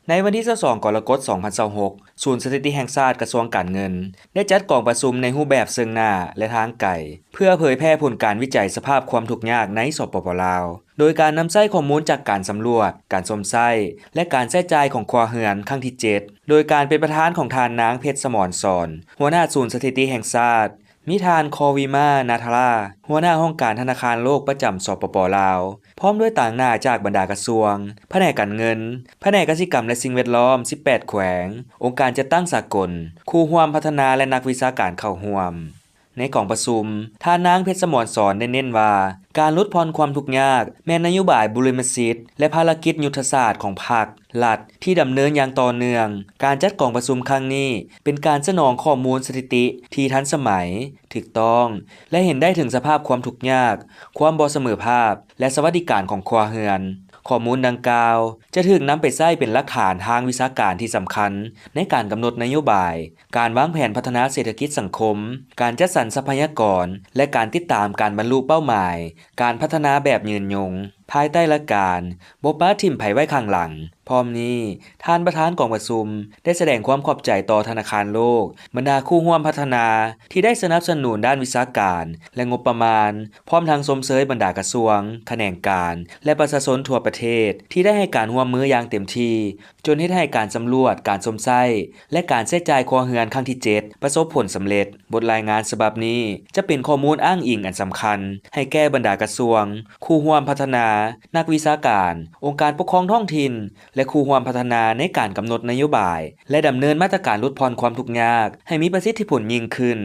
ในวันที่22กรกฎาคม2026ศูนย์สถิติแห่งชาติกระทรวงการเงินได้จัดกองประชุมในรูปแบบเชิงหน้าและทางไกลเพื่อเผยแพร่ผลการวิจัยสภาพความทุกข์ยากในสปป.ลาวโดยการนำใช้ข้อมูลจากการสำรวจการชมไส้และการใช้จ่ายของครัวเรือนครั้งที่7โดยการเป็นประธานของทานนางเพชรสมรสอนหัวหน้าศูนย์สถิติแห่งชาติมีทานคอวิมานาทาราหัวหน้าห้องการธนาคารโลกประจำสปป.ลาวพร้อมด้วยต่างหน้าจากบรรดากระทรวงแผนกการเงินแผนกกสิกรรมและสิ่งแวดล้อม18แขวงองค์การจัดตั้งสากลคู่ร่วมพัฒนาและนักวิชาการเข้าร่วมในกองประชุมท่านนางเพชรสมรสอนได้เน้นว่าการลดพรความทุกข์ยากแม่นนโยบายบุรมสิทธิ์และภารกิจยุทธศาสตร์ของพรรครัฐที่ดำเนินอย่างต่อเนื่องการจัดกองประชุมครั้งนี้เป็นการสนองข้อมูลสถิติที่ทันสมัยถูกต้องและเห็นได้ถึงสภาพความทุกข์ยากความบ่เสมอภาพและสวัสดิการของครัวเรือนข้อมูลดังกล่าวจะถูกนำไปใช้เป็นหลักฐานทางวิชาการที่สำคัญในการกำหนดนโยบายการวางแผนพัฒนาเศรษฐกิจสังคมการจัดสรรทรัพยากรและการติดตามการบรรลุเป้าหมายการพัฒนาแบบยืนยงภายใต้หลักการบ่ปาทิ่มไผไว้ข้างหลังพร้อมนี้ท่านประธานกองประชุมได้แสดงความขอบใจต่อธนาคารโลกบรรดาคู่ร่วมพัฒนาที่ได้สนับสนุนด้านวิชาการและงบประมาณพร้อมทั้งชมเชยบรรดากระทรวงแขนงการและประชาชนทั่วประเทศที่ได้ให้การร่วมมืออย่างเต็มที่จนเฮ็ดให้การสำรวจการชมไส้และการใช้จ่ายครัวเรือนครั้งที่7ประสบผลสำเร็จบทรายงานฉบับนี้จะเป็นข้อมูลอ้างอิงอันสำคัญให้แก่บรรดากระทรวงคู่ร่วมพัฒนานักวิชาการองค์การปกครองท้องถิ่นและคู่ร่วมพัฒนาในการกำหนดนโยบายและดำเนินมาตรการลดพรความทุกข์ยากให้มีประสิทธิผลยิ่งขึ้น